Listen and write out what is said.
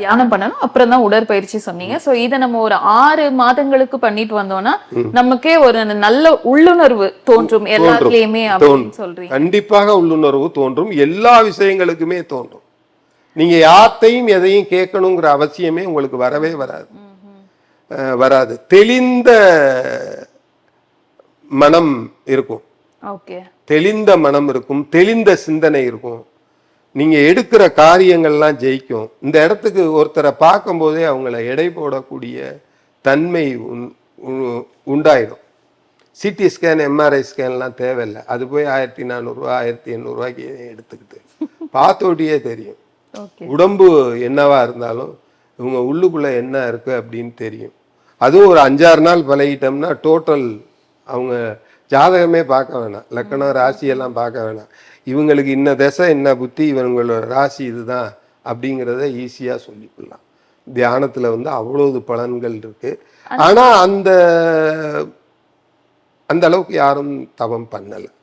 தியானம் பண்ணணும், அப்புறம் தான் உடற்பயிற்சி சொன்னீங்க. சோ இத நம்ம ஒரு 6 மாதங்களுக்கு பண்ணிட்டு வந்தோம்னா நமக்கே ஒரு நல்ல உள்ளுணர்வு தோன்றும் எல்லாத்துலயுமே அப்படின்னு சொல்றீங்க. கண்டிப்பாக உள்ளுணர்வு தோன்றும், எல்லா விஷயங்களுக்குமே தோன்றும். நீங்க யார்த்தையும் எதையும் கேட்கணுங்கிற அவசியமே உங்களுக்கு வரவே வராது. தெளிந்த மனம் இருக்கும், தெளிந்த மனம் இருக்கும், தெளிந்த சிந்தனை இருக்கும். நீங்க எடுக்கிற காரியங்கள்லாம் ஜெயிக்கும். இந்த இடத்துக்கு ஒருத்தரை பார்க்கும் போதே அவங்கள எடை போடக்கூடிய தன்மை உண்டாயிடும். சிடி ஸ்கேன், எம்ஆர்ஐ ஸ்கேன்லாம் தேவையில்லை. அது போய் 1400 1800 எடுத்துக்கிட்டு பார்த்தோட்டியே தெரியும் உடம்பு என்னவா இருந்தாலும் இவங்க உள்ளுக்குள்ள என்ன இருக்கு அப்படின்னு தெரியும். அதுவும் ஒரு 5-6 நாள் பழகிட்டோம்னா டோட்டல் அவங்க ஜாதகமே பார்க்க வேணாம், லக்கணம் ராசியெல்லாம் பார்க்க வேணாம். இவங்களுக்கு இன்ன திசை என்ன புத்தி, இவங்களோட ராசி இதுதான் அப்படிங்கிறத ஈஸியா சொல்லிக்கலாம். தியானத்துல அவ்வளவு பலன்கள் இருக்கு. ஆனா அந்த அளவுக்கு யாரும் தவம் பண்ணல.